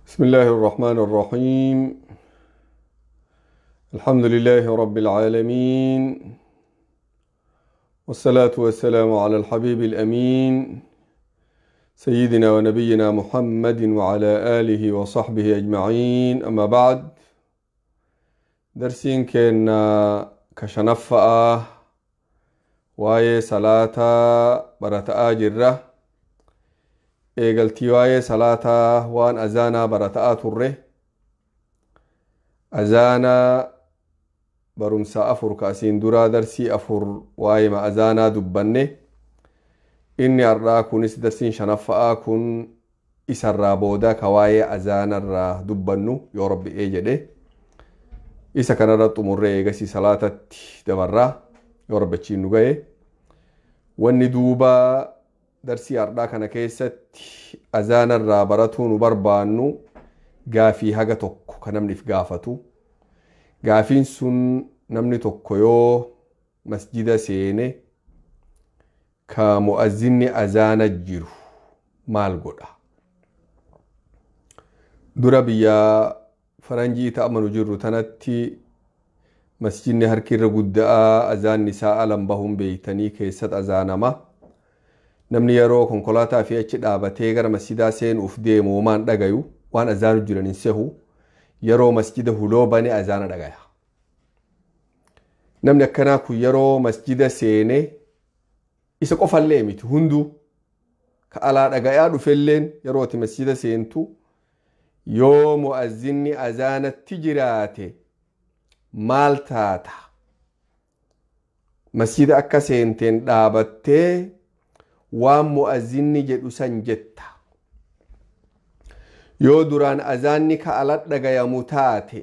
بسم الله الرحمن الرحيم. الحمد لله رب العالمين، والصلاة والسلام على الحبيب الأمين سيدنا ونبينا محمد وعلى آله وصحبه أجمعين. أما بعد، درسين كنا كشنفة واي صلاة برتاء جرة eegaltii waa'ee salaataa waan azaanaa barataa turre. azaanaa barumsa afur kaasiin duraa darsii afur waa'ee ma azaanaa dubbanne. inni har'aa kunis darsiin shanaffa'aa kun isarraa booda ka waa'ee azaanarraa dubbannu yoo rabbi jedhe. isa kanarra xumurree eegasii salaatatti dabarraa yoo rabbichiin nu ga'e. wanni duuba darsii har'aa kana keessatti azaanarraa baratuu nu barbaannu gaafii haga tokko kan namniif gaafatu. gaafiin sun namni tokko yoo masjida seene ka mu'azzinni azaana jiru maal godha? dura biyya faranjii ta'amanu jirru tanatti masjidni harkirra guddaa azaanni sa'a lambahuun beeytanii keessatti azaanama. namni yeroo konkolaataa fi achi dhaabatee gara masjidaa seenuuf deemu waan dhagayu waan azaanu jiran hin sehu. yeroo masjida huloo bane azaana dhagaya. namni akkanaa kun yeroo masjida seene isa qofallee miti hunduu ka alaa dhagayaa dhufelleen yeroo ati masjida seentu yoo mu'azzinni azaanatti jiraate maal taata? masjida akka seenteen dhaabattee waan mu'azzinni jedhu san jetta. yoo duraan azaanni ka ala dhagayamu taate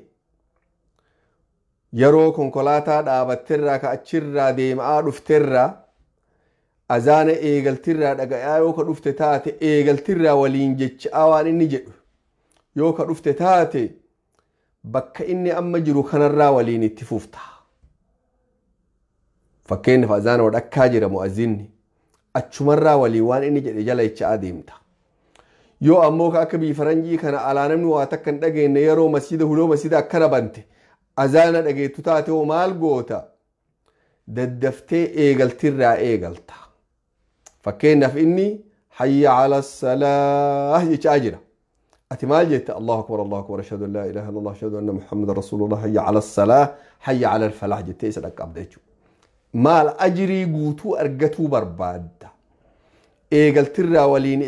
yeroo konkolaataa dhaabatterraa ka achirraa deemaa dhufterraa azaana eegaltirraa dhagayaa yoo ka dhufte taate eegaltirraa waliin jecha waan inni jedhu yoo ka dhufte taate bakka inni amma jiru kanarraa waliin itti fufta. fakkeenyaaf azaana wadhakkaa jira mu'azzinni achumarraa walii waan inni jedhe jala jecha adeemta. yoo ammoo ka akka biyya faranjii kana alaa namni waa takka hin dhageenye yeroo masjida huloo masjida akkana bante azaana dhageettu taate hoo maal goota? daddaftee eegaltirraa eegalta. fakkeenyaaf inni hayya ala salaah jechaa jira. ati maal jette? allahu akbar allahu akbar ashhadu an laa ilaaha illallah ashhadu anna muhammadan rasuulullah hayya ala salaah hayya ala alfalaah jettee isa dhaqqabda jechuudha. maal ajrii guutuu argatuu barbaadda? eegaltirraa waliin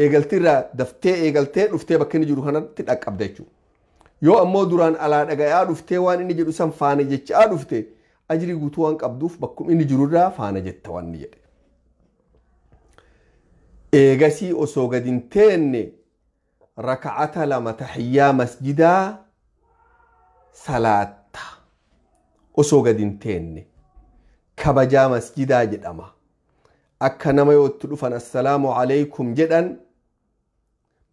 eegaltirraa daftee eegaltee dhuftee bakka inni jiru kanatti dhaqqabda jechuudha. yoo ammoo duraan alaa dhagayaa dhuftee waan inni jedhu san faana jechaa dhufte ajrii guutuu waan qabduuf bakkuma inni jirurraa faana jetta waan inni jedhe. eegasii osoo gad hin teenne raka'ata lama tahiyyaa masjidaa salaatta. osoo gad hin teenne kabajaa masjidaa jedhama. akka nama yoo itti dhufan assalaamu alaykum jedhan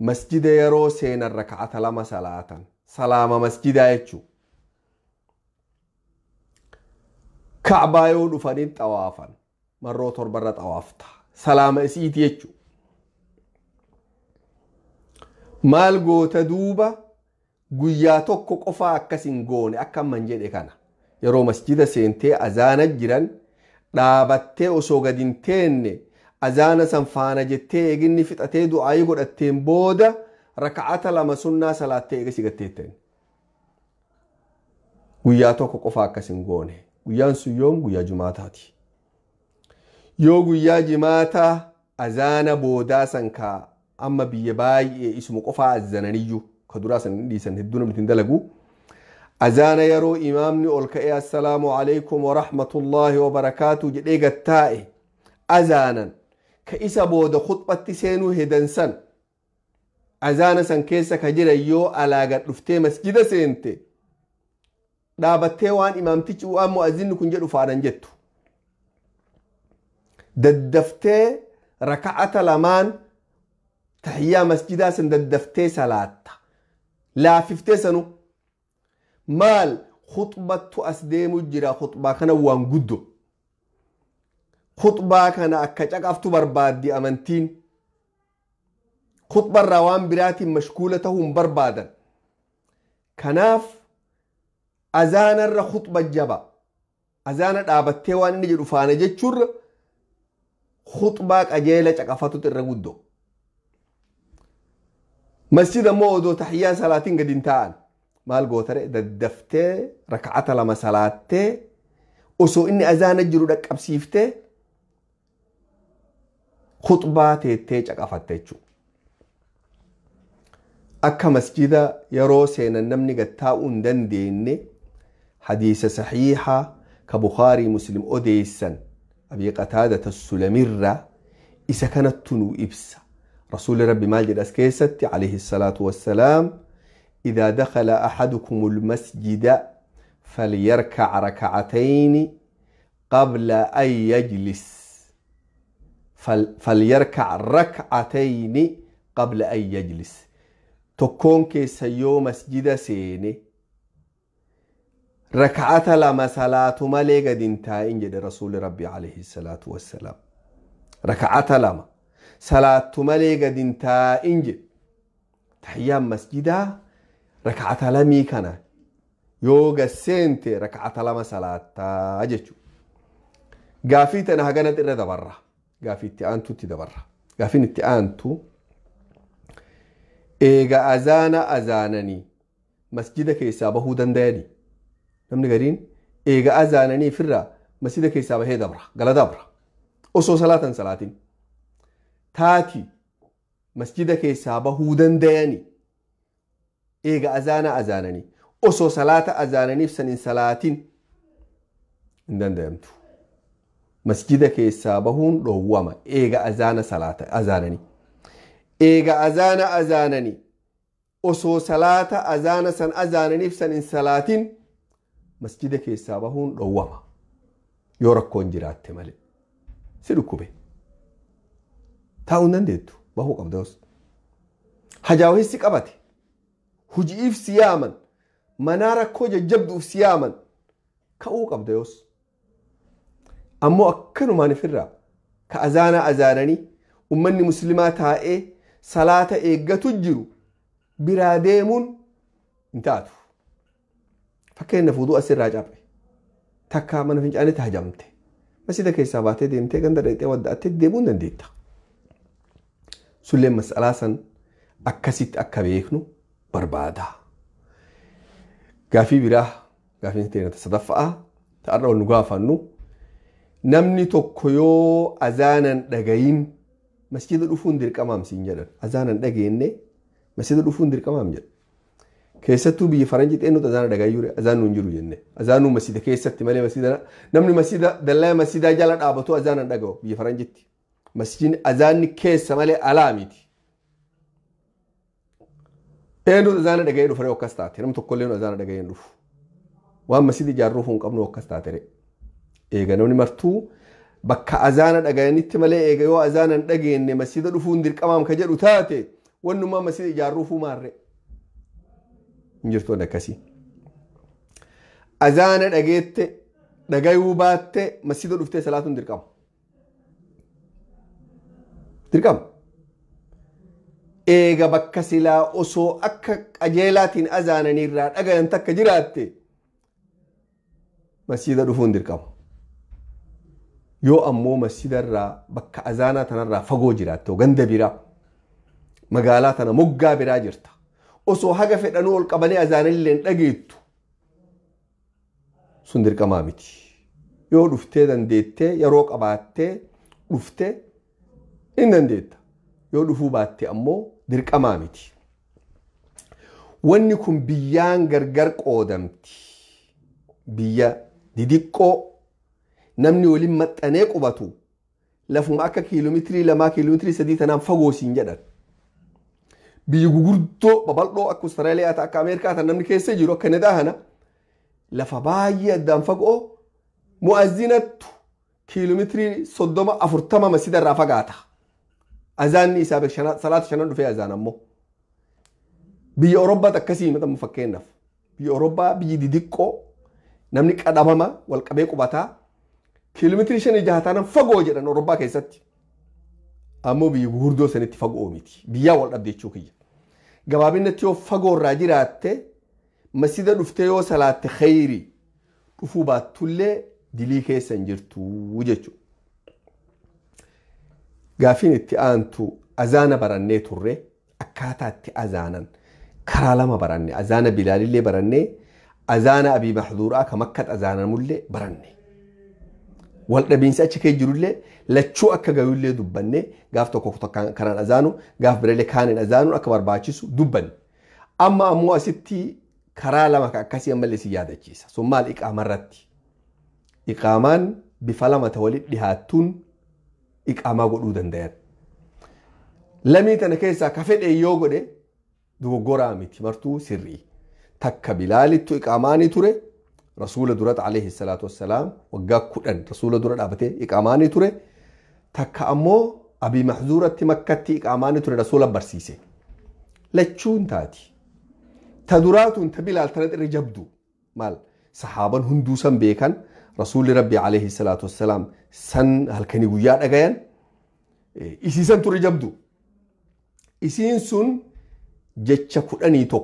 masjida yeroo seenan raka'ata lama salaatan salaama masjidaa jechuudha. ka'baa yoo dhufaniin xawaafan marroo torbarra xawaafta salaama isiiti jechuudha. maal goota duuba? guyyaa tokko qofaa akkas hin goone akka amman jedhe kana yeroo masjida seentee azaana jiran dhaabattee osoo gad hin teenne azaana san faana jettee eeginni fixatee du'aayii godhatteen booda raka'ata lama sunnaa salaattee eegasi gatteetten. guyyaa tokko qofaa akkas hin goone. guyyaan sun yoom? guyyaa jumaataati. yoo guyyaa jimaataa azaana boodaa san kaa amma biyya baay'ee isuma qofaa azananiyyuu ka duraa san dhiisan hedduu namni hin dalagu. azaana yeroo imaamni ol ka'ee assalaamu alaykum wa rahmatullaahi wa barakaatu jedhee gattaa'e azaanan ka isa booda khutbatti seenuu hedansan azaana san keessa ka jira yoo alaa gad dhuftee masjida seente dhaabattee waan imaamtichi waan mu'azzinni kun jedhu faadhan jettu. daddaftee raka'ata lamaan tahiyyaa masjidaa san daddaftee salaatta. laafiftee sanu maal khutbattu as deemu jira. khutbaa kana waan guddo khutbaa kana akka caqaftu barbaaddi amantiin. خطبة الروان براتي مشكولتهم بربادا كناف أذان الر خطبة جبا أذان الآبتة وان نجد فانا جتشور خطبة أجيلة عقفتو ترغدو مسجد مودو تحيان صلاتين قد انتان مال قوتر ددفتة ركعة لما صلاتة وسو إني أذان الجرو دك أبسيفتة خطبة تيتيج عقفتة أكا مسجد يرو سينا نمني قد تاؤن دندين حديث صحيحة كبخاري مسلم أديسا أبي قتادة السلمرة إذا كانت تنو إبسا رسول ربي ماجد أسكيست عليه الصلاة والسلام إذا دخل أحدكم المسجد فليركع ركعتين قبل أن يجلس فليركع ركعتين قبل أن يجلس تكون كيسيو مسجد سيني ركعة لما صلاة مالي قد انتهى جد رسول ربي عليه الصلاة والسلام ركعة لما صلاة مالي قد انتهى جد تحيام مسجدة ركعة لمي كان يوغا سنت ركعة لما صلاة أجتشو قافيت أنا هقنت إرى دبرة قافيت أنتو تدبرة قافين أنتو إيغا أذانني مسجدك يسابه دنداني نمني قرين إيغا أذانني فرا مسجدك يسابه دبرة قال دبرة أصو صلاة تاتي مسجدك يسابه دنداني إيغا أذانني أصو صلاة أذانني فسنين صلاة دندامتو مسجدك يسابه روما إيغا أذانني إيغا أذانني أصو صلاة أذانني فسنين صلاة مسجدك يسابه روما يوركون جرات مالي سيدوكو بي تاونن ديتو بهو قبدوس حجاوهي سيقبتي هجيف سياما منارا كوجا جبدو سياما كأو قبدوس أمو أكنو ما نفرا كأذانني أمني مسلمات هائي صلاة إيقا تجرو براديمون انتاتو فكين نفوضو أسر راجعبه تكا من فنجاني تهجمته مسيدا كيسا باتي ديمتي قندر ريتي ودأتي ديبون دنديتا سلم مسألة سن أكسيت أكا بيكنو بربادا قافي براه قافي نتين تصدفأ تأروا النقافة أنو نمني توكيو أذانا دقاين مسجد الأفون دير كمام سنجدن أذانا دقاين مسجد الأفون دير كمام جد كيستو بي فرنجت إنو تزانا دقايوري أذانو نجرو جنة أذانو مسجد كيست مالي مسجدنا نمني مسجد دلاء مسجد جالت آبتو أذانا دقاو بي فرنجت مسجد أذان كيس مالي علامتي إنو أذانا دقايرو فريو كستاتي نمتو كلينو أذانا دقاين روف وهم مسجد جاروفون قبنو كستاتي إيغا نوني مرتو بكا أذانا دقاينيت مالي إيغا يو أذانا دقاين مسجد الأفون دير كمام كجرو تاتي وانو ما مسجد جاروفو ماري نجرتو نكسي أذانا دقيت دقايو بات مسجد الأفتي صلاة دركم إيغا بكا سلا أسو أكا أجيلات أذانا نيرات أغا ينتك جرات مسجد الأفون دركم يو أمو مسجد الرا بكا أذانا تنرا فقو جراتو غند برا مقالاتنا مقا برا جرتا أسو حاجة في الأنول قبلي أذان اللي نتقيتو سندر كمامتي يو رفتي دنديتي يروق أباتي رفتي إن دنديت يو رفو باتي أمو در كمامتي وانكم بيان غرغر قودمتي بيا ديديكو نمني ولي متانيق وباتو لفو معك كيلومتري لما كيلومتري سدي تنام فغو سنجدن biyyi gugurdoo babal'oo akka Austraaliyaa ta'aa akka Ameerikaa ta'an namni keessa jiru akka Kanadaa hana lafa baay'ee addaan fagoo mu'azzinattu kiiloomeetirii 30-40 masjida irraa fagaata. Azaanni isaa salaata shanan dhufee azaan ammoo biyya Awurooppaa akkasii mata fakkeenyaaf biyya Awurooppaa biyyi didiqqoo namni qadhabama wal qabee qubataa kiiloomeetirii 5-6 fagoo jedhan Awurooppaa keessatti ammoo biyya gurguddoo sanitti fagoo miti biyyaa wal dhabde jechuu kiyya gabaabinatti yoo fagoo irraa jiraatte masjida dhuftee yoo salaatte khayri dhufuu baattullee dilii keessa hin jirtu jechuudha. Gaafiin itti aantu azaana barannee turre akkaataa itti azaanan karaa lama baranne azaana bilaalillee barannee azaana abii mahduuraa kan akka azaanamullee baranne. Wal dhabiinsi achi kee jirullee lachuu akka gayullee dubbanne gaaf tokko kanaan azaanu gaaf birallee kaaniin azaanu akka barbaachisu dubbanne. Amma ammoo asitti karaa lama akkasii ammallee si yaadachiisa. Sun maal iqaama irratti? Iqaamaan bifa lama walitti dhihaattuun iqaamaa godhuu dandayan. Lamii tana keessaa ka fedhe yoo godhe dogoggoraa miti martuu sirrii. Takka bilaalittu iqaamaanii ture. Rasuula durat alayhi salaatu wassalaam waggaa 10 rasuula dura dhaabatee iqaamaanii ture. Takka ammoo abii mahzuuratti makkatti iqaamaanii ture rasuula barsiise. Lachuun taati. Ta duraatuun ta bilaal tanatti irra jabdu. Maal sahaaban hunduu san beekan rasuulli rabbi alayhi salaatu wassalaam san halkanii guyyaa dhagayan isiisan ture jabdu. Isiin sun jecha 11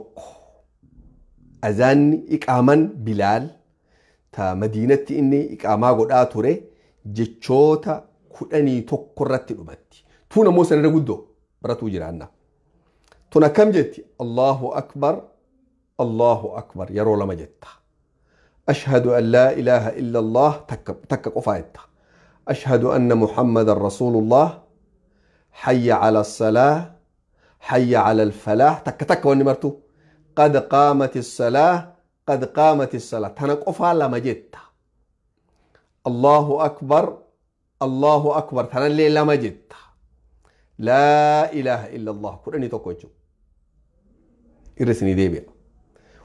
azaanni iqaaman bilaal ta madiinatti inni iqaamaa godhaa ture jechoota 11 irratti dhumatti. Tuun ammoo sanirra guddoo baratuu jiraanna. Tun akkam jetti Allahu akbar yeroo lama jetta. Ashhadu an laa ilaaha illa Allah takka qofaa jetta. Ashhadu anna Muhammadan Rasuulullah hayya ala salaa hayya ala alfalaah takka wanni martu. قد قامت الصلاة تنقفها لما جدت الله أكبر تنلي لما جدت لا إله إلا الله قرأني تقوجو إرسني ديبيا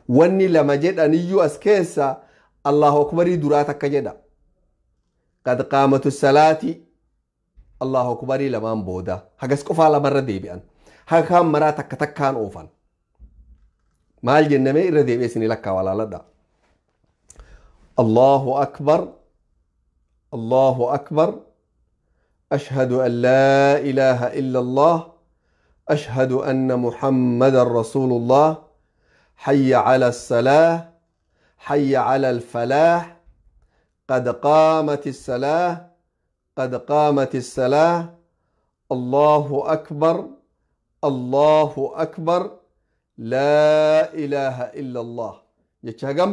واني لما جد أن يجو أسكيسا الله أكبر دراتك جدا قد قامت الصلاة الله أكبر لما انبودا هكذا سكفها لما رديبيا هكذا مراتك تكان أوفان maal jenname irra deebi'esini lakkaa walaaladha. Allahu akbar ashhadu an laa ilaaha illa Allah ashhadu anna Muhammadan Rasuulullah hayya ala salaah hayya ala alfalaah qad qaamati salaah Allahu akbar لا إله إلا الله جتش هجم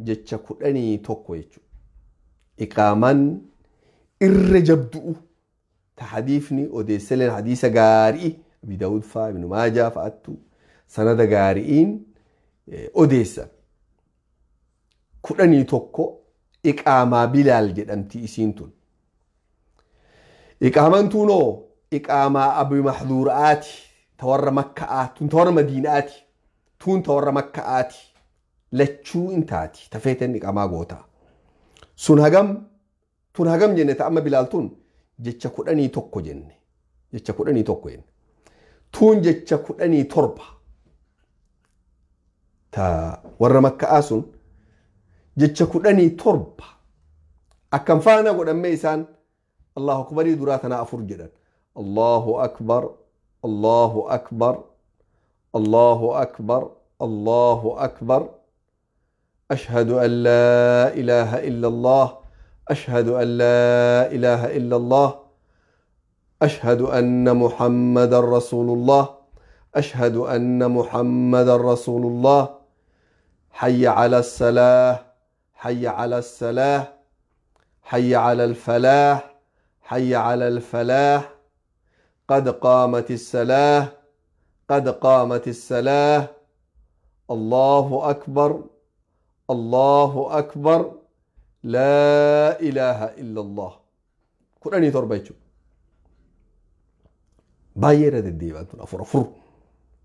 جتش كدني توكو يجو إقامان إرجبدو تحديثني وديسلين حديث غاري أبي داود فا ابن ماجه فأتو سند غاريين أوديسا كدني توكو إقاما بلال جدنتي إسينتون إقامان تونو إقاما أبي محظوراتي تورى مكة تورى مدينة تورى مكة لتشو انتاتي تفيتن إقاما غوتا سن هجم جنة أما بلالتون جتشا كدني توكو جنة جتشا كدني توكو جنة تون جتشا كدني تربة تا ورى مكة سن جتشا كدني تربة أكم فانا قد أميسان الله أكبر دراتنا أفرجدا الله أكبر الله أكبر الله أكبر الله أكبر أشهد أن لا إله إلا الله أشهد أن لا إله إلا الله أشهد أن محمد رسول الله أشهد أن محمد رسول الله حي على الصلاة حي على الصلاة حي على الفلاح حي على الفلاح قد قامت الصلاة قد قامت الصلاة الله أكبر لا إله إلا الله قرآني تربيتشو بايرة الديوان أفر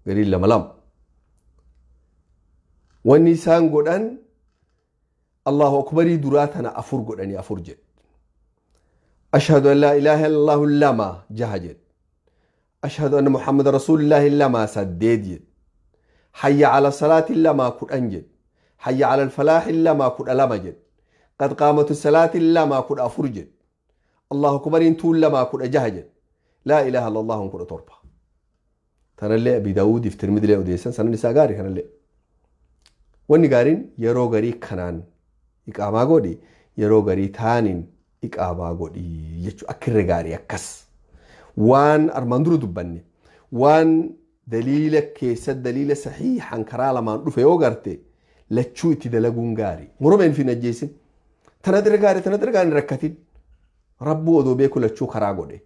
قليل لما لم والنسان قرآن الله أكبر دراتنا أفر قرآني أفر جد أشهد أن لا إله إلا الله لما جهجد أشهد أن محمد رسول الله لما سديد حي على الصلاة لما كن أنجد حي على الفلاح لما كن ألمجد قد قامت الصلاة لما كن أفرجد الله أكبر تول لما كن أجهجد لا إله إلا الله كل تربة تنالي أبي داود يفتر مدلي أوديسن سنة نساقاري كنالي واني قارين يرو غري كنان إقاما قودي يرو غري تانين إقاما قودي يجو أكر غاري أكس وان أرماندرو دباني وان دليلك كيسا دليل صحيح عن كرالا ما نروف يوغرتي لتشو تدلقون غاري مروبين في نجيسين تندر غاري ركتين ربو ودو بيكو لتشو كرا قودي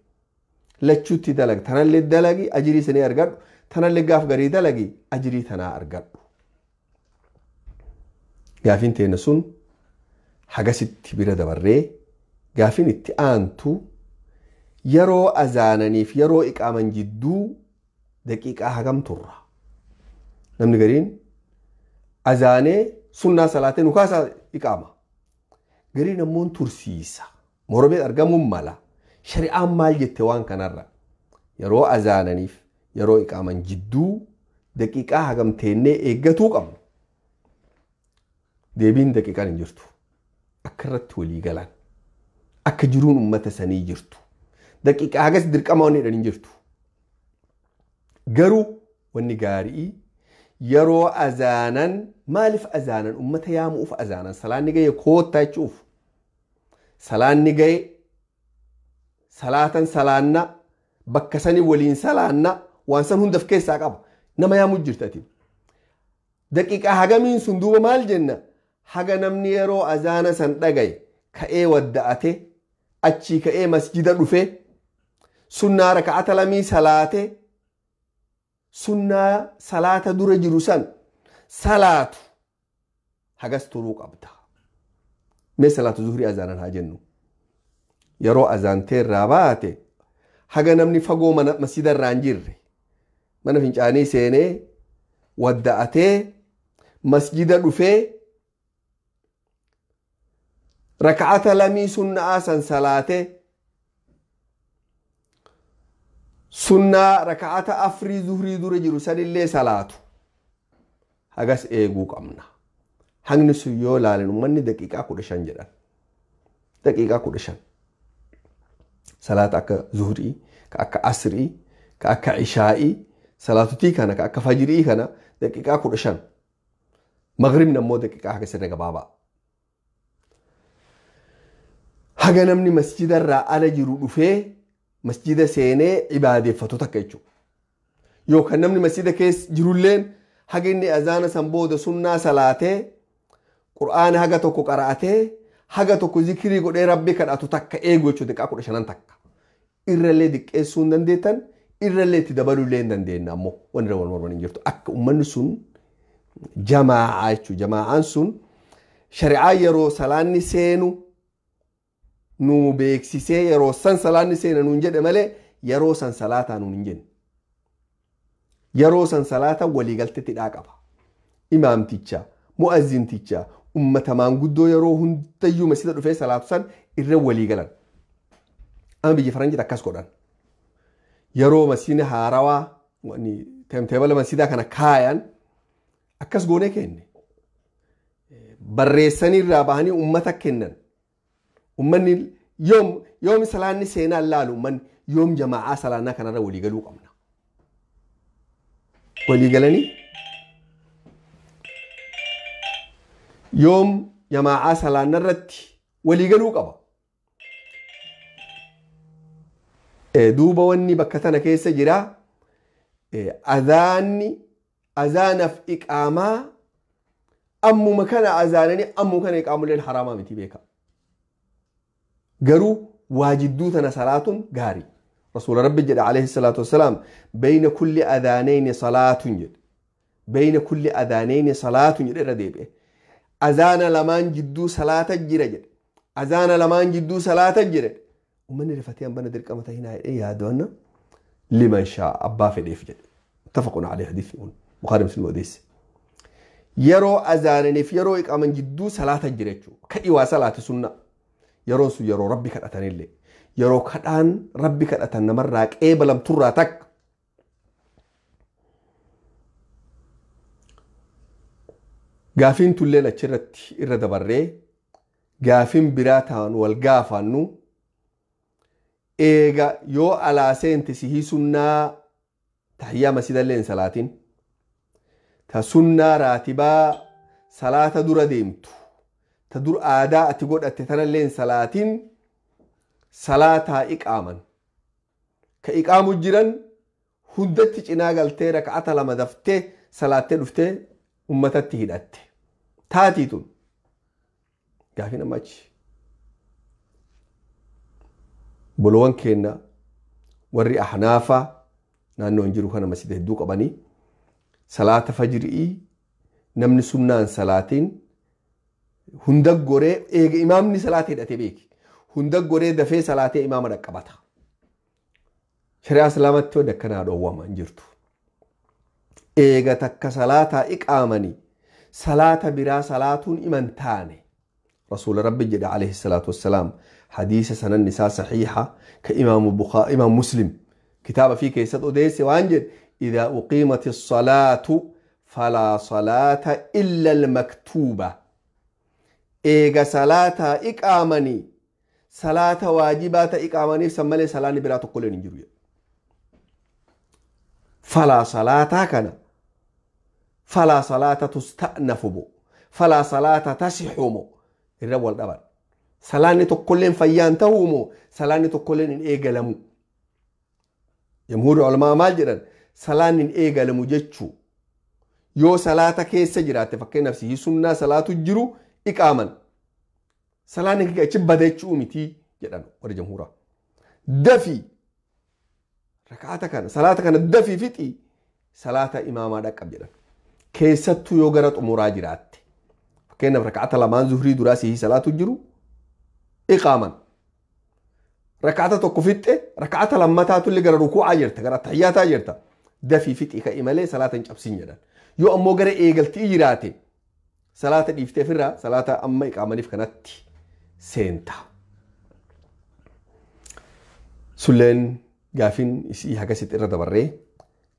لتشو تدلق تنالي دلقي أجري سني أرقاد تنالي قاف غري دلقي أجري تنا أرقاد قافين تينسون حاجة ست بيرة دبري قافين اتقانتو يرو أزانني في يرو إقاما جدو دقيقة حقم ترى نمني قرين أزاني سنة صلاة نكاسة إقامة قرين أمون ترسيسة مربي أرقام مالا شريعة مال جتوان كنرى يرو أزانني في يرو إقاما جدو دقيقة حقم تيني إيقاتو قم deebiin daqiiqaan hin jirtu akka irratti walii galan akka jiruun ummata sanii jirtu daqiiqaa hagas dirqama wanni hin jirtu garuu wanni gaarii yeroo azaanan maaliif azaanan ummata yaamuuf azaanan salaanni gaye koottaa jechuuf salaanni gaye salaatan salaanna bakka sanii waliin salaanna waan san hundaf keessaa qaba nama yaamuu jirtati daqiiqaa hagamiin sun duuba maal jenna haga namni yeroo azaana san dhagaye ka'ee wadda'ate achii ka'ee masjida dhufe sunnaa raka'ata lamii salaate sunnaa salaata dura jiru san salaatu hagas turuu qabda mee salaatu zuhrii azaanan haa jennu yeroo azaantee irraa baate haga namni fagoo masjida irraa hin jirre mana fincaanii seenee wadda'atee masjida dhufee raka'ata lamii sunnaa san salaate sunnaa raka'ata afrii zuhrii dura jiru sanillee salaatu hagas eeguu qabna hangni sun yoo laaleen ummanni daqiiqaa 15 jedhan daqiiqaa 15 salaata akka zuhrii ka akka asrii ka akka ishaa'ii salaatutii kana ka akka fajrii kana daqiiqaa 15 maghribni ammoo daqiiqaa haga sirra gabaabaa haga namni masjida irraa ala jiru dhufee masjida seenee ibaadeeffatu takka jechuudha yookaan namni masjida keessa jirulleen haga inni azaana san booda sunnaa salaatee qur'aana haga tokko qara'atee haga tokko zikirii godhee rabbi kadhatu takka eegu jechuudha daqiiqaa 15 takka irrallee diqqeessuu hin dandeettan irrallee itti dabaluu illee hin dandeenye ammoo wanni wal morman hin jirtu akka ummanni sun jamaa'aa jechuudha jamaa'aan sun shari'aa yeroo salaanni seenu nu beeksisee yeroo san salaanni seena nuun jedhe malee yeroo san salaataa nuun hin jenne yeroo san salaata waliigaltetti qaba imaamticha mu'azzinticha ummata maanguddoo yeroo hundayyuu masjida dhufee salaatu san irra waliigalan amma biyya faranjiitti akkas godhan yeroo masjidni haarawaa teemteebala masjidaa kana kaayan akkas goonee kenne barreessanii irraa bahanii ummata kennan ummanni yoom salaanni seenaa laalu ummanni yoom jamaa'aa salaanaa kanarra waliigaluu qabna waliigalanii yoom jamaa'aa salaanaa irratti waliigaluu qaba duuba wanni bakka tana keessa jira azaanaaf iqaamaa ammuma kana azaananii ammuma kana iqaamuleen haraamaa miti beeka قروا واجدوتنا صلاة قاري رسول ربي جل عليه الصلاة والسلام بين كل أذانين صلاة جد بين كل أذانين صلاة جد رديب أذان لمان جدو صلاة جد أذان لمان جدو صلاة جد ومن رفتيان بنا درك أمتا هنا إيه هادونا لمن شاء أبا في ديف جد اتفقنا عليه حديث بخاري مسلم وديس يرو أذانين في يرو إقاما جدو صلاة جد كإيوا صلاة سنة yeroo sun yeroo rabbi kadhatanillee yeroo kadhaan rabbi kadhatan namarraa qeebalam turraa takka gaafiin tulleen achirratti irra dabarree gaafiin biraa ta'an wal gaafannu eega yoo alaa seente sihii sunnaa tahiyyaa masjidallee hin salaatin ta sunnaa raatibaa salaata dura deemtu ta dur aadaa ati godhatte tanallee hin salaatin salaataa iqaaman ka iqaamu jiran hundatti cinaa galtee raka'ata lama daftee salaattee dhuftee ummatatti hidhatte taatiitun gaafii namachi bolowwan keenna warri ahnaafaa naannoo hin jiru kana masjida hedduu qabanii salaata fajrii namni sunnaan salaatiin hunda goree eega imaamni salaata hidhatee beeki hunda goree dafee salaatee imaama dhaqqabata shari'aa islaamatti wadda akkanaa dhoowwama hin jirtu eega takka salaataa iqaamanii salaata biraa salaatuun iman taane rasuula rabbi jedha alayhi salaatu wassalaam hadiisa sanan isaa saxiixa ka imaam muslim kitaaba fi keessatti odeesse waan jedhe إذا أقيمت الصلاة فلا صلاة إلا المكتوبة إيغا صلاة إقامني صلاة واجبات إقامني سمالي صلاة نبرات قولين نجروا فلا صلاة كان فلا صلاة تستأنف بو فلا صلاة تسحمو الرول دبر صلاة نتقلين فيان تهمو صلاة نتقلين إيغا لمو جمهور علماء مالجران salaanin eegalamu jechuu yoo salaata keessa jiraatte fakkee nafsii sunnaa salaatu jiru iqaaman salaanin kee achi badachuu miti jedhan warra jamhuuraa dafi rakaata kana salaata kana dafi fixi salaata imaamaa dhaqqab jedhan keessattuu yoo gara xumuraa jiraatte fakkeenyaaf rakaata lamaan zuhrii duraa sihii salaatu jiru iqaaman rakaata tokko fixxe rakaata lammataatu illee gara rukuu'aa jirta gara tahiyyaataa jirta دفي فيتي كإمالي صلاة نجابسين جدا يو أمو غري إيغلتي جراتي صلاة ديفتي فرا صلاة أما إقامني فكانت سينتا سلين غافين إسي حقا ست إرادة بري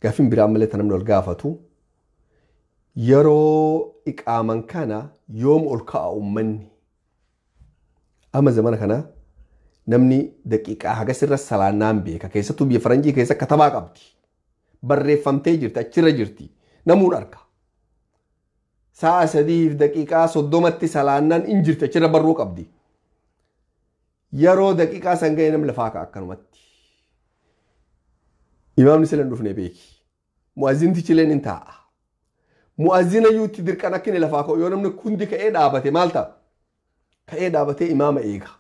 غافين براملي تنمنو الغافتو يرو إقامان كان يوم ألقاء أمني أما زمان كان نمني دقيقة حقا سر الصلاة نام بيكا كيسا تو بيفرنجي كيسا كتبا قبدي barreeffamtee jirti achirra jirti namuun arka sa'a 3 daqiiqaa 30tti salaannaan in jirti achirra barruu qabdi yeroo daqiiqaa san ga'e nam lafaa ka akkanumatti imaamni silan dhufne beeki mu'azzinti chileen in taa'a mu'azzina yuutti dirqan akkine lafaa ka'u yoo namni kundi ka'ee dhaabate maal ta'a ka'ee dhaabatee imaama eega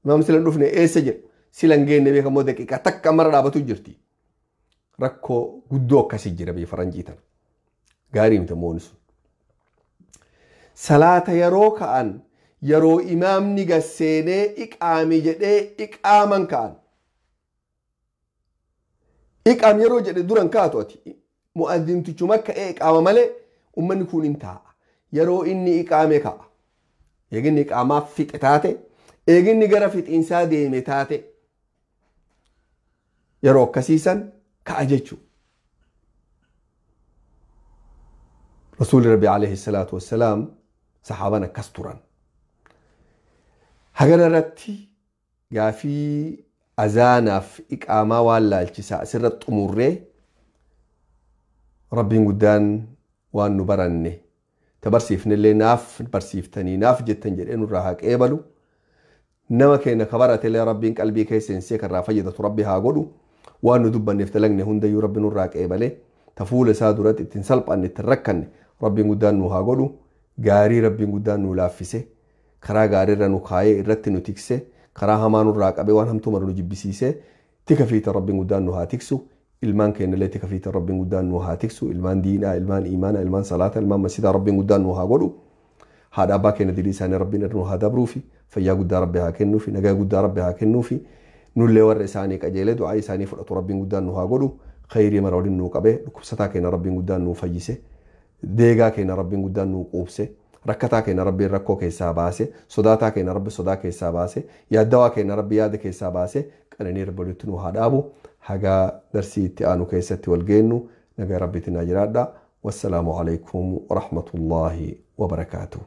imaamni silan dhufne eessa jira silan geenne beekamoo daqiiqaa takka mara dhaabatu jirti rakkoo guddoo akkasii jira biyya faranjii tana gaarii miti mooni sun salaata yeroo ka'an yeroo imaamni gasseenee iqaami jedhee iqaaman ka'an iqaam yeroo jedhe duran kaatu ati mu'adzintichuma ka'ee iqaama malee ummanni kun hin taa'a yeroo inni iqaame ka'a eeginni iqaamaaf fixe taate eeginni gara fixiinsaa deeme taate yeroo akkasiisan كأججو رسول ربي عليه الصلاة والسلام صحابنا كستران هجر رتي جافي أذانا في إقامة ولا الجساء سرت أموره ربي قدان وأن نبرني تبرسيفن اللي ناف برسيف تاني ناف جدا جرين الراهق إيبلو نما كينا خبرت اللي ربي قلبي كيسين سيكر رافجدة ربي هاقولو وأنو دبا نفتلقني هندا يو ربي نراك إيبالي تفول سادرات تنسلب أن نتركني ربي قدان نوها قولو غاري ربي قدان نو لافسه خرا غاري رنو خاي رت نو تكسه خرا همان نراك أبي وان هم تمر نجيبسيسه تكفيت ربي قدان نوها تكسو ilmaan keenya illee kafiita rabbiin guddaan nu haa tiksu ilmaan diinaa ilmaan imaana ilmaan salaata ilmaan masjidaa rabbiin guddaan nu haa godhu haadha abbaa keenya dilii isaanii rabbiin irra nu haa dabruufi fayyaa guddaa rabbi haa kennuufi nagaa guddaa rabbi haa kennuufi nullee warra isaanii qajeelee du'aa isaanii fudhatu rabbiin guddaan nu haa godhu khayrii mara waliin nu qabee dhukkubsataa keenya rabbiin guddaan nu fayyise deegaa keenya rabbiin guddaan nu quubse rakkataa keenya rabbiin rakkoo keessaa baase sodaataa keenya rabbi sodaa keessaa baase yaaddawaa keenya rabbi yaada keessaa baase qananii rabbi walitti nu haa dhaabu haga darsii itti aanu keessatti wal geennu nagaa rabbiitiin haa jiraadha. Wassalaamu alaikum wa rahmatullahi wa barakaatuh.